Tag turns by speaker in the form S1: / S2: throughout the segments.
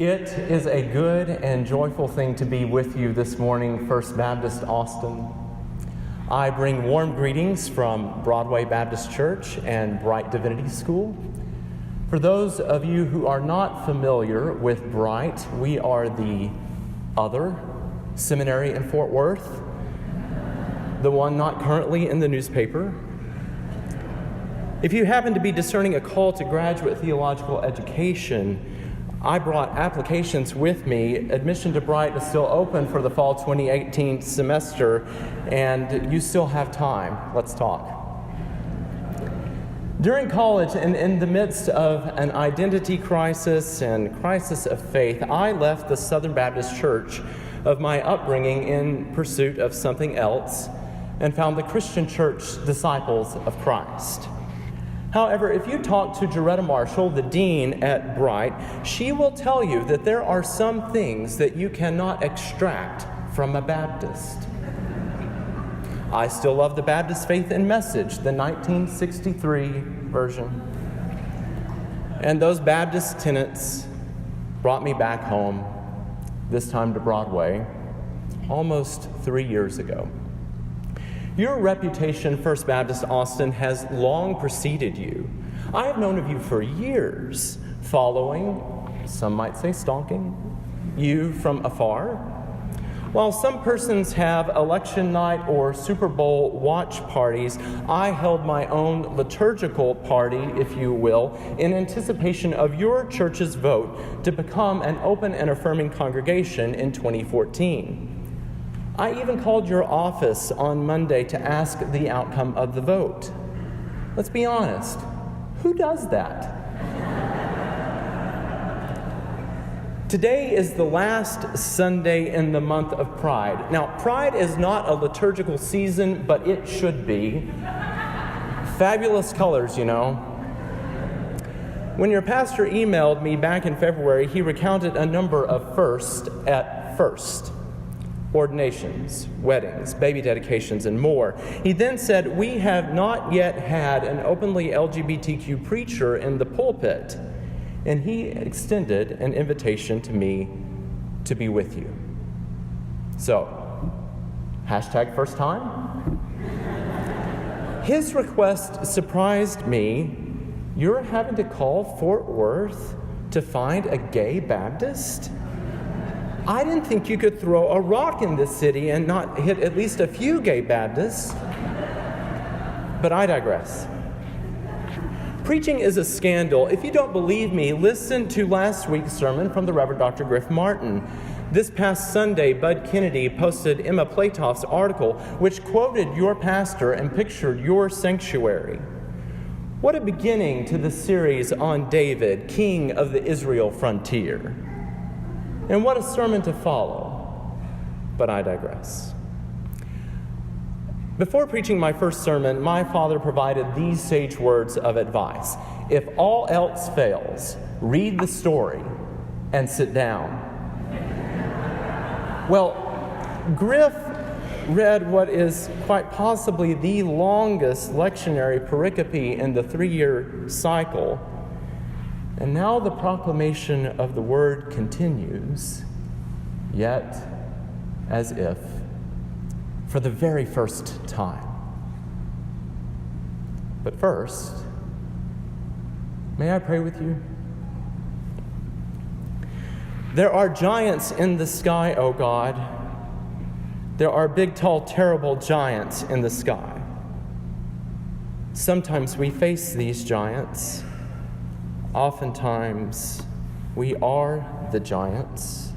S1: It is a good and joyful thing to be with you this morning, First Baptist Austin. I bring warm greetings from Broadway Baptist Church and Bright Divinity School. For those of you who are not familiar with Bright, we are the other seminary in Fort Worth, the one not currently in the newspaper. If you happen to be discerning a call to graduate theological education, I brought applications with me. Admission to Bright is still open for the fall 2018 semester, and you still have time. Let's talk. During college and in the midst of an identity crisis and crisis of faith, I left the Southern Baptist Church of my upbringing in pursuit of something else and found the Christian Church Disciples of Christ. However, if you talk to Jaretta Marshall, the dean at Bright, she will tell you that there are some things that you cannot extract from a Baptist. I still love the Baptist Faith and Message, the 1963 version. And those Baptist tenets brought me back home, this time to Broadway, almost 3 years ago. Your reputation, First Baptist Austin, has long preceded you. I have known of you for years, following, some might say stalking, you from afar. While some persons have election night or Super Bowl watch parties, I held my own liturgical party, if you will, in anticipation of your church's vote to become an open and affirming congregation in 2014. I even called your office on Monday to ask the outcome of the vote. Let's be honest, who does that? Today is the last Sunday in the month of Pride. Now, Pride is not a liturgical season, but it should be. Fabulous colors, you know. When your pastor emailed me back in February, he recounted a number of firsts at First. Ordinations, weddings, baby dedications, and more. He then said, "We have not yet had an openly LGBTQ preacher in the pulpit." And he extended an invitation to me to be with you. So, hashtag first time. His request surprised me. You're having to call Fort Worth to find a gay Baptist? I didn't think you could throw a rock in this city and not hit at least a few gay Baptists. But I digress. Preaching is a scandal. If you don't believe me, listen to last week's sermon from the Reverend Dr. Griff Martin. This past Sunday, Bud Kennedy posted Emma Platoff's article, which quoted your pastor and pictured your sanctuary. What a beginning to the series on David, king of the Israel frontier. And what a sermon to follow. But I digress. Before preaching my first sermon, my father provided these sage words of advice. If all else fails, read the story and sit down. Well, Griff read what is quite possibly the longest lectionary pericope in the 3-year cycle. And now the proclamation of the word continues, yet as if for the very first time. But first, may I pray with you? There are giants in the sky, O God. There are big, tall, terrible giants in the sky. Sometimes we face these giants. Oftentimes, we are the giants.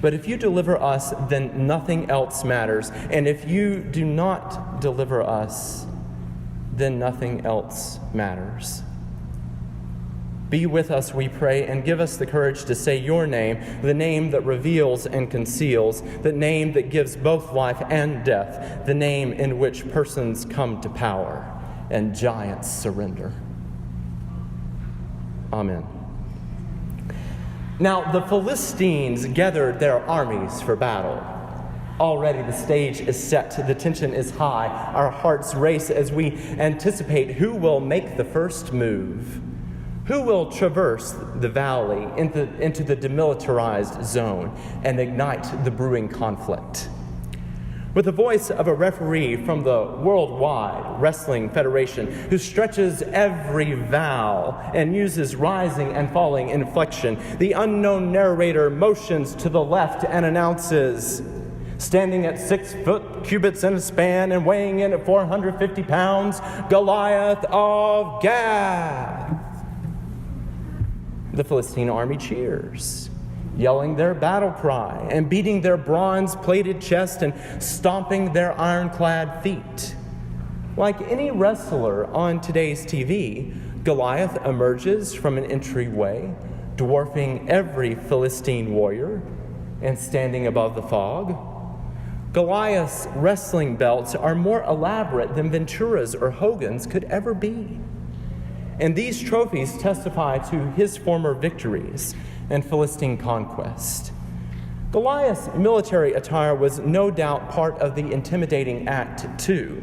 S1: But if you deliver us, then nothing else matters. And if you do not deliver us, then nothing else matters. Be with us, we pray, and give us the courage to say your name, the name that reveals and conceals, the name that gives both life and death, the name in which persons come to power and giants surrender. Amen. Now, the Philistines gathered their armies for battle. Already the stage is set, the tension is high. Our hearts race as we anticipate who will make the first move. Who will traverse the valley into the demilitarized zone and ignite the brewing conflict? With the voice of a referee from the Worldwide Wrestling Federation who stretches every vowel and uses rising and falling inflection, the unknown narrator motions to the left and announces, standing at 6 foot cubits in a span and weighing in at 450 pounds, Goliath of Gath. The Philistine army cheers, yelling their battle cry and beating their bronze-plated chest and stomping their ironclad feet. Like any wrestler on today's TV, Goliath emerges from an entryway, dwarfing every Philistine warrior and standing above the fog. Goliath's wrestling belts are more elaborate than Ventura's or Hogan's could ever be. And these trophies testify to his former victories and Philistine conquest. Goliath's military attire was no doubt part of the intimidating act, too.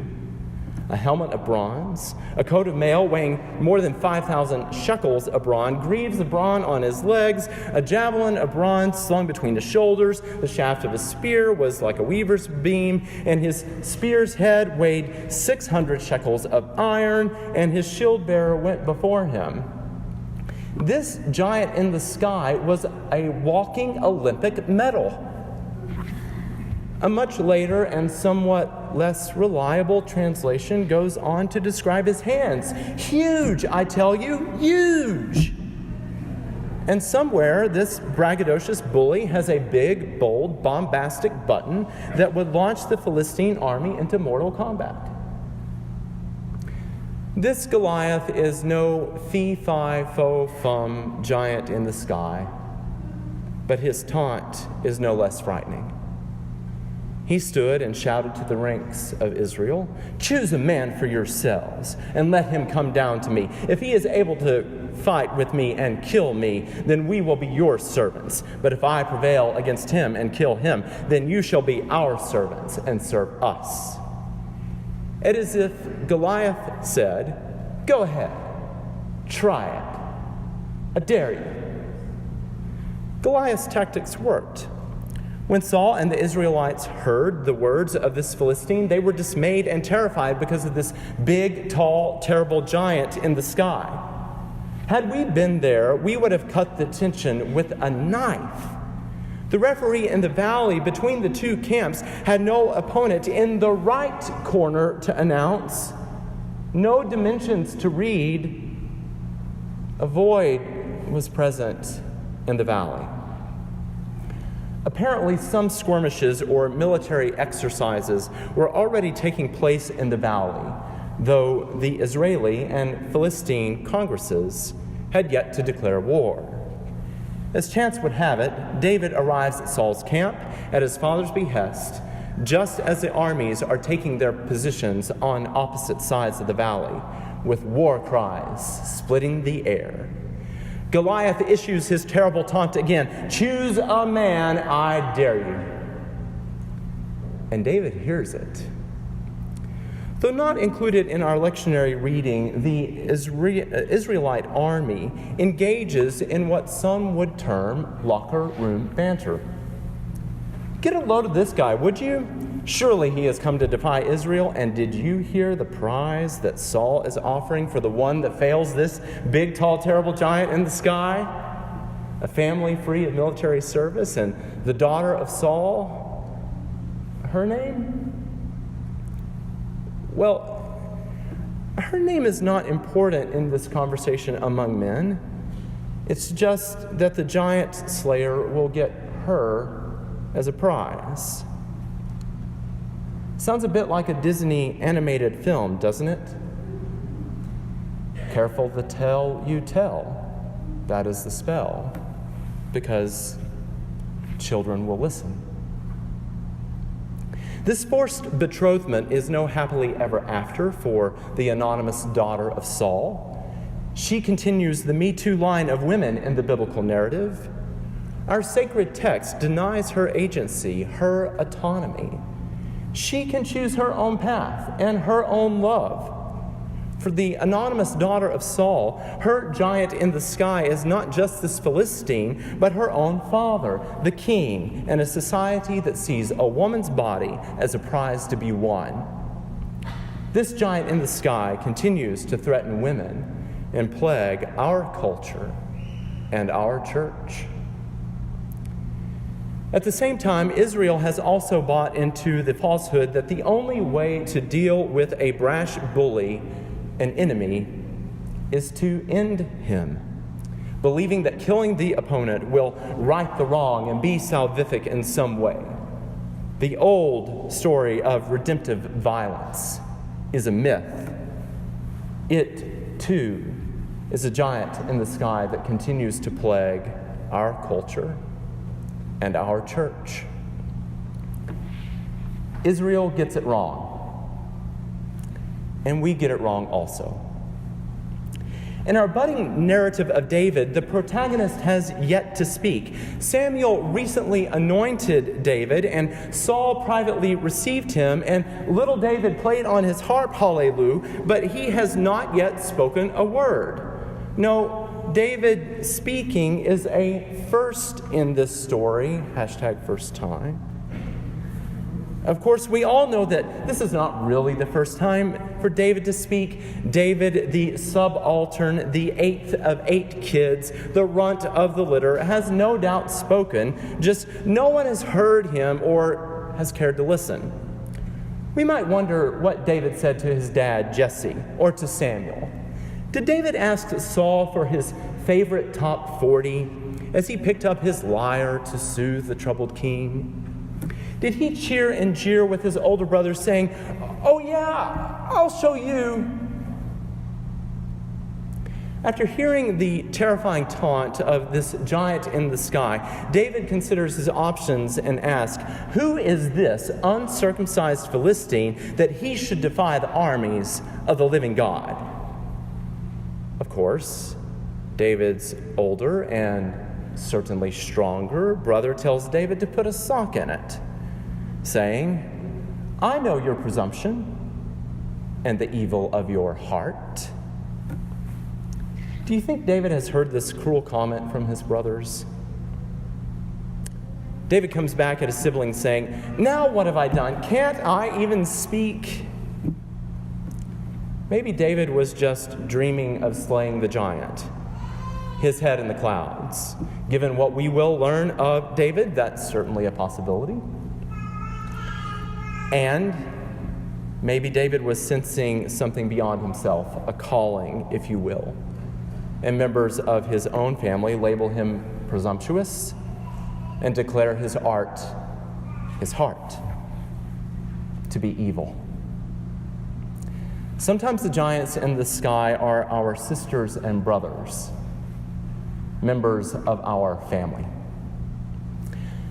S1: A helmet of bronze, a coat of mail weighing more than 5,000 shekels of bronze, greaves of bronze on his legs, a javelin of bronze slung between his shoulders, the shaft of his spear was like a weaver's beam, and his spear's head weighed 600 shekels of iron, and his shield bearer went before him. This giant in the sky was a walking Olympic medal. A much later and somewhat less reliable translation goes on to describe his hands. Huge, I tell you, huge. And somewhere, this braggadocious bully has a big, bold, bombastic button that would launch the Philistine army into mortal combat. This Goliath is no fee-fi-fo-fum giant in the sky, but his taunt is no less frightening. He stood and shouted to the ranks of Israel, "Choose a man for yourselves, and let him come down to me. If he is able to fight with me and kill me, then we will be your servants. But if I prevail against him and kill him, then you shall be our servants and serve us." It is as if Goliath said, "Go ahead, try it. I dare you." Goliath's tactics worked. When Saul and the Israelites heard the words of this Philistine, they were dismayed and terrified because of this big, tall, terrible giant in the sky. Had we been there, we would have cut the tension with a knife. The referee in the valley between the two camps had no opponent in the right corner to announce, no dimensions to read. A void was present in the valley. Apparently, some skirmishes or military exercises were already taking place in the valley, though the Israeli and Philistine congresses had yet to declare war. As chance would have it, David arrives at Saul's camp at his father's behest, just as the armies are taking their positions on opposite sides of the valley, with war cries splitting the air. Goliath issues his terrible taunt again, "Choose a man, I dare you." And David hears it. Though not included in our lectionary reading, the Israelite army engages in what some would term locker room banter. "Get a load of this guy, would you? Surely he has come to defy Israel, and did you hear the prize that Saul is offering for the one that fails this big, tall, terrible giant in the sky? A family free of military service, and the daughter of Saul, her name? Well, her name is not important in this conversation among men. It's just that the giant slayer will get her as a prize." Sounds a bit like a Disney animated film, doesn't it? Careful the tale you tell. That is the spell, because children will listen. This forced betrothment is no happily ever after for the anonymous daughter of Saul. She continues the Me Too line of women in the biblical narrative. Our sacred text denies her agency, her autonomy. She can choose her own path and her own love. For the anonymous daughter of Saul, her giant in the sky is not just this Philistine, but her own father, the king, in a society that sees a woman's body as a prize to be won. This giant in the sky continues to threaten women and plague our culture and our church. At the same time, Israel has also bought into the falsehood that the only way to deal with a brash bully, an enemy, is to end him, believing that killing the opponent will right the wrong and be salvific in some way. The old story of redemptive violence is a myth. It, too, is a giant in the sky that continues to plague our culture and our church. Israel gets it wrong, and we get it wrong also. In our budding narrative of David, the protagonist has yet to speak. Samuel recently anointed David, and Saul privately received him, and little David played on his harp, hallelujah, but he has not yet spoken a word. No, David speaking is a first in this story, #first time. Of course, we all know that this is not really the first time for David to speak. David, the subaltern, the eighth of 8 kids, the runt of the litter, has no doubt spoken, just no one has heard him or has cared to listen. We might wonder what David said to his dad, Jesse, or to Samuel. Did David ask Saul for his favorite top 40 as he picked up his lyre to soothe the troubled king? Did he cheer and jeer with his older brothers, saying, "Oh yeah, I'll show you"? After hearing the terrifying taunt of this giant in the sky, David considers his options and asks, who is this uncircumcised Philistine that he should defy the armies of the living God? Of course, David's older and certainly stronger brother tells David to put a sock in it, saying, "I know your presumption and the evil of your heart." Do you think David has heard this cruel comment from his brothers? David comes back at his siblings saying, "Now what have I done? Can't I even speak?" Maybe David was just dreaming of slaying the giant, his head in the clouds. Given what we will learn of David, that's certainly a possibility. And maybe David was sensing something beyond himself, a calling, if you will. And members of his own family label him presumptuous and declare his heart, to be evil. Sometimes the giants in the sky are our sisters and brothers, members of our family.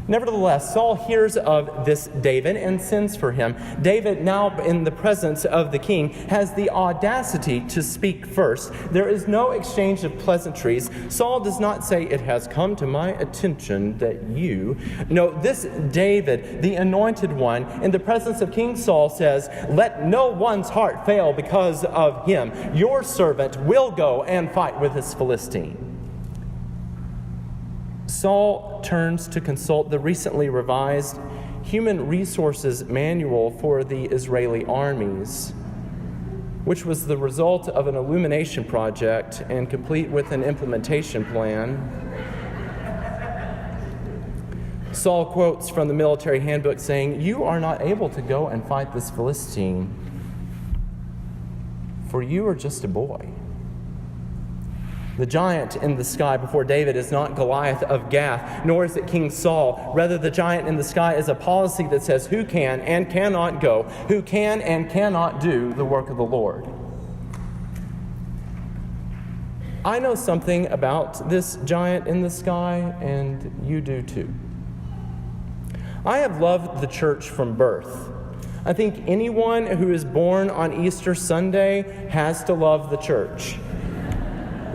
S1: Nevertheless, Saul hears of this David and sends for him. David, now in the presence of the king, has the audacity to speak first. There is no exchange of pleasantries. Saul does not say, "It has come to my attention that you..." No, this David, the anointed one, in the presence of King Saul says, "Let no one's heart fail because of him. Your servant will go and fight with this Philistine." Saul turns to consult the recently revised Human Resources Manual for the Israeli armies, which was the result of an illumination project and complete with an implementation plan. Saul quotes from the military handbook saying, "You are not able to go and fight this Philistine, for you are just a boy." The giant in the sky before David is not Goliath of Gath, nor is it King Saul. Rather, the giant in the sky is a policy that says who can and cannot go, who can and cannot do the work of the Lord. I know something about this giant in the sky, and you do too. I have loved the church from birth. I think anyone who is born on Easter Sunday has to love the church.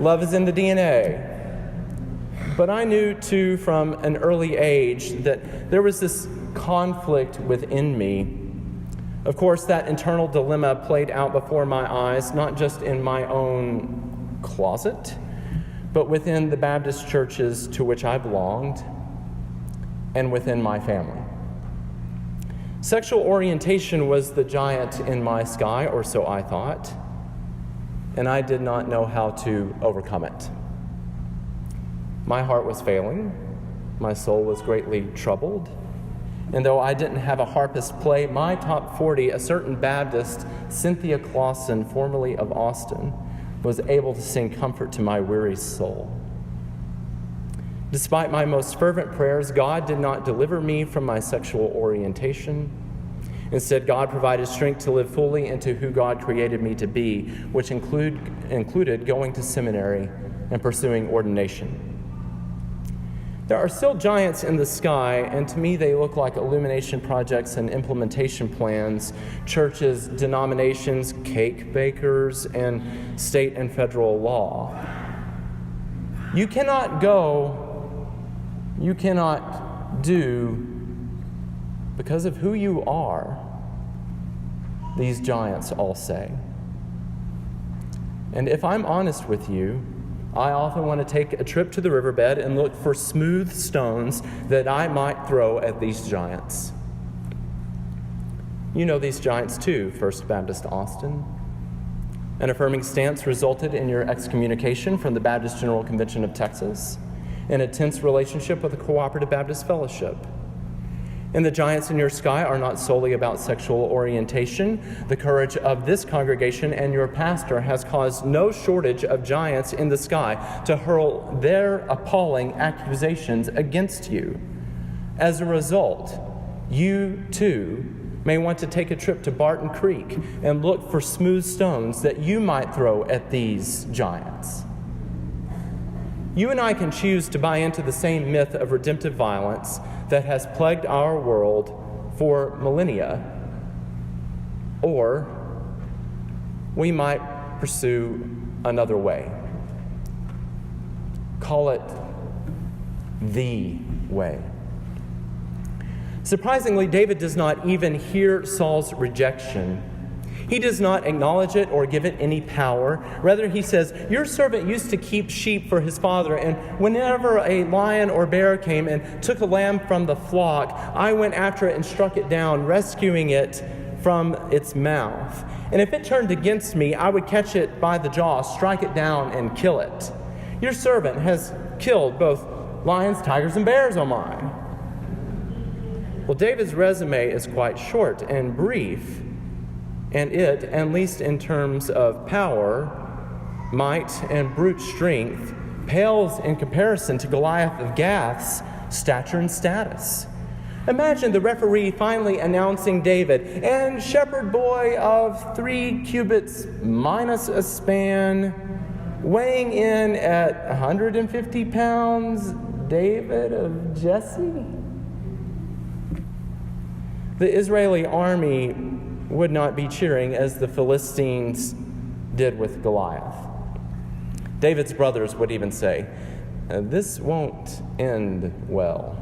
S1: Love is in the DNA. But I knew, too, from an early age that there was this conflict within me Of course, that internal dilemma played out before my eyes, not just in my own closet, but within the Baptist churches to which I belonged and within my family. Sexual orientation was the giant in my sky, or so I thought, and I did not know how to overcome it. My heart was failing, my soul was greatly troubled, and though I didn't have a harpist play my top 40, a certain Baptist, Cynthia Clausen, formerly of Austin, was able to sing comfort to my weary soul. Despite my most fervent prayers, God did not deliver me from my sexual orientation. Instead, God provided strength to live fully into who God created me to be, which included going to seminary and pursuing ordination. There are still giants in the sky, and to me they look like illumination projects and implementation plans, churches, denominations, cake bakers, and state and federal law. You cannot go, you cannot do, because of who you are, these giants all say. And if I'm honest with you, I often want to take a trip to the riverbed and look for smooth stones that I might throw at these giants. You know these giants too, First Baptist Austin. An affirming stance resulted in your excommunication from the Baptist General Convention of Texas, and a tense relationship with the Cooperative Baptist Fellowship. And the giants in your sky are not solely about sexual orientation. The courage of this congregation and your pastor has caused no shortage of giants in the sky to hurl their appalling accusations against you. As a result, you too may want to take a trip to Barton Creek and look for smooth stones that you might throw at these giants. You and I can choose to buy into the same myth of redemptive violence that has plagued our world for millennia, or we might pursue another way. Call it the way. Surprisingly, David does not even hear Saul's rejection. He does not acknowledge it or give it any power. Rather, he says, "Your servant used to keep sheep for his father, and whenever a lion or bear came and took a lamb from the flock, I went after it and struck it down, rescuing it from its mouth. And if it turned against me, I would catch it by the jaw, strike it down, and kill it. Your servant has killed both lions, tigers, and bears, O mine." Well, David's resume is quite short and brief. And it, at least in terms of power, might, and brute strength, pales in comparison to Goliath of Gath's stature and status. Imagine the referee finally announcing David, "And shepherd boy of 3 cubits minus a span, weighing in at 150 pounds, David of Jesse." The Israeli army would not be cheering as the Philistines did with Goliath. David's brothers would even say, "This won't end well."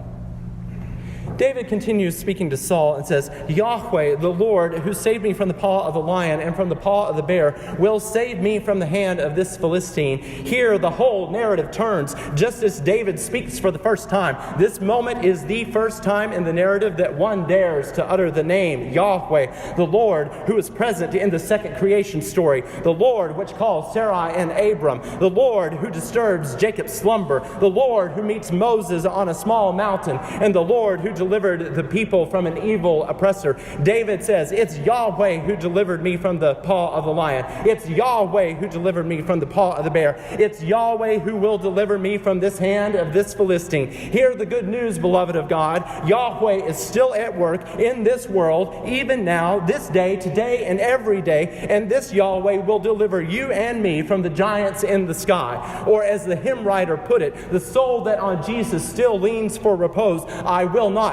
S1: David continues speaking to Saul and says, "Yahweh, the Lord, who saved me from the paw of the lion and from the paw of the bear, will save me from the hand of this Philistine." Here the whole narrative turns, just as David speaks for the first time. This moment is the first time in the narrative that one dares to utter the name Yahweh, the Lord who is present in the second creation story, the Lord which calls Sarai and Abram, the Lord who disturbs Jacob's slumber, the Lord who meets Moses on a small mountain, and the Lord who delivered the people from an evil oppressor. David says, "It's Yahweh who delivered me from the paw of the lion. It's Yahweh who delivered me from the paw of the bear. It's Yahweh who will deliver me from this hand of this Philistine." Hear the good news, beloved of God. Yahweh is still at work in this world, even now, this day, today, and every day. And this Yahweh will deliver you and me from the giants in the sky. Or as the hymn writer put it, the soul that on Jesus still leans for repose, I will not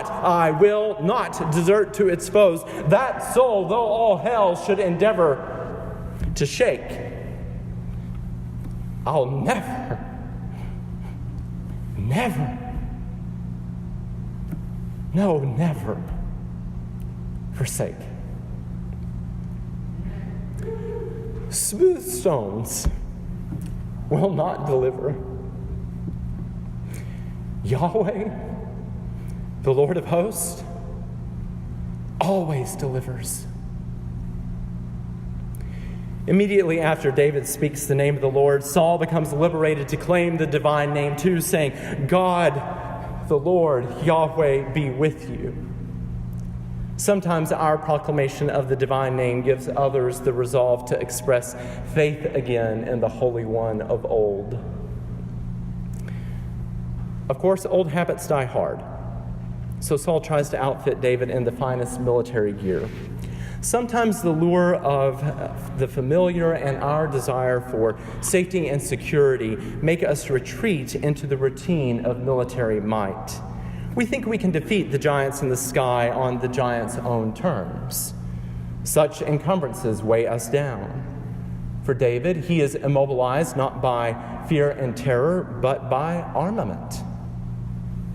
S1: desert to its foes. That soul, though all hell should endeavor to shake, I'll never forsake. Smooth stones will not deliver. Yahweh, the Lord of hosts, always delivers. Immediately after David speaks the name of the Lord, Saul becomes liberated to claim the divine name too, saying, God, the Lord, Yahweh, be with you. Sometimes our proclamation of the divine name gives others the resolve to express faith again in the Holy One of old. Of course, old habits die hard. So Saul tries to outfit David in the finest military gear. Sometimes the lure of the familiar and our desire for safety and security make us retreat into the routine of military might. We think we can defeat the giants in the sky on the giant's own terms. Such encumbrances weigh us down. For David, he is immobilized not by fear and terror, but by armament.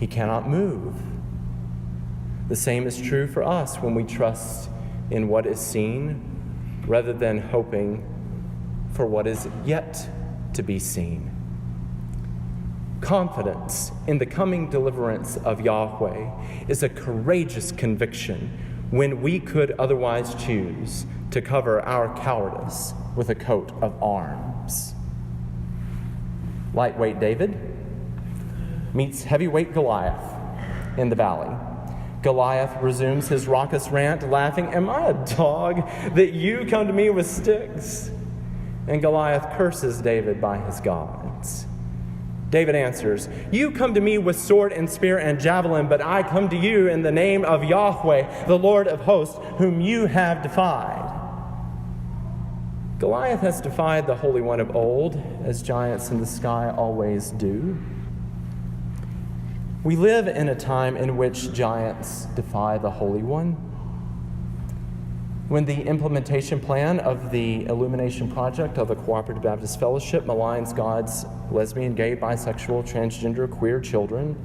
S1: He cannot move. The same is true for us when we trust in what is seen rather than hoping for what is yet to be seen. Confidence in the coming deliverance of Yahweh is a courageous conviction when we could otherwise choose to cover our cowardice with a coat of arms. Lightweight David meets heavyweight Goliath in the valley. Goliath resumes his raucous rant, laughing, "Am I a dog that you come to me with sticks?" And Goliath curses David by his gods. David answers, "You come to me with sword and spear and javelin, but I come to you in the name of Yahweh, the Lord of hosts, whom you have defied." Goliath has defied the Holy One of old, as giants in the sky always do. We live in a time in which giants defy the Holy One. When the implementation plan of the Illumination Project of the Cooperative Baptist Fellowship maligns God's lesbian, gay, bisexual, transgender, queer children,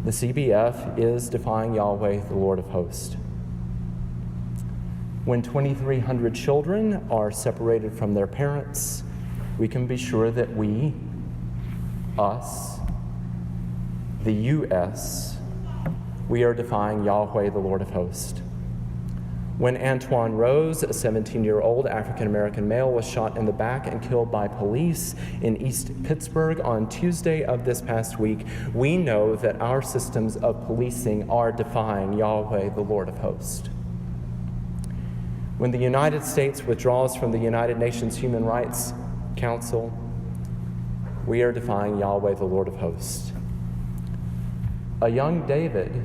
S1: the CBF is defying Yahweh, the Lord of hosts. When 2,300 children are separated from their parents, we can be sure that we, us, the U.S., we are defying Yahweh, the Lord of hosts. When Antoine Rose, a 17-year-old African-American male, was shot in the back and killed by police in East Pittsburgh on Tuesday of this past week, we know that our systems of policing are defying Yahweh, the Lord of hosts. When the United States withdraws from the United Nations Human Rights Council, we are defying Yahweh, the Lord of hosts. A young David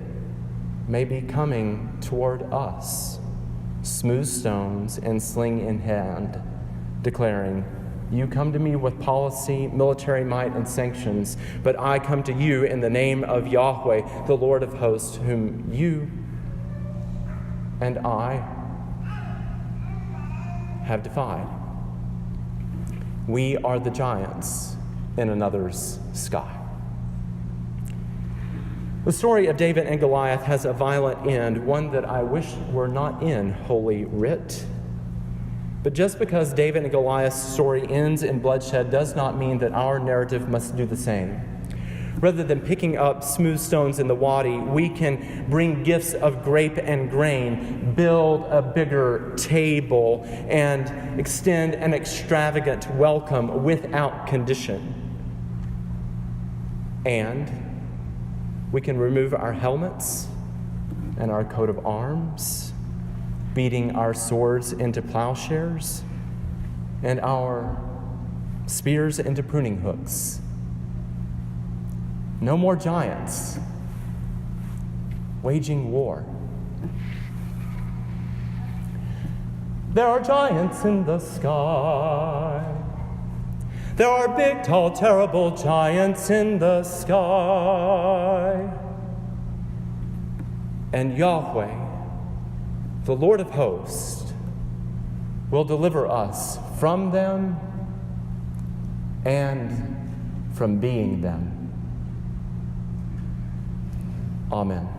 S1: may be coming toward us, smooth stones and sling in hand, declaring, "You come to me with policy, military might, and sanctions, but I come to you in the name of Yahweh, the Lord of hosts, whom you and I have defied." We are the giants in another's sky. The story of David and Goliath has a violent end, one that I wish were not in Holy Writ. But just because David and Goliath's story ends in bloodshed does not mean that our narrative must do the same. Rather than picking up smooth stones in the wadi, we can bring gifts of grape and grain, build a bigger table, and extend an extravagant welcome without condition. And we can remove our helmets and our coat of arms, beating our swords into plowshares and our spears into pruning hooks. No more giants waging war. There are giants in the sky. There are big, tall, terrible giants in the sky. And Yahweh, the Lord of hosts, will deliver us from them and from being them. Amen.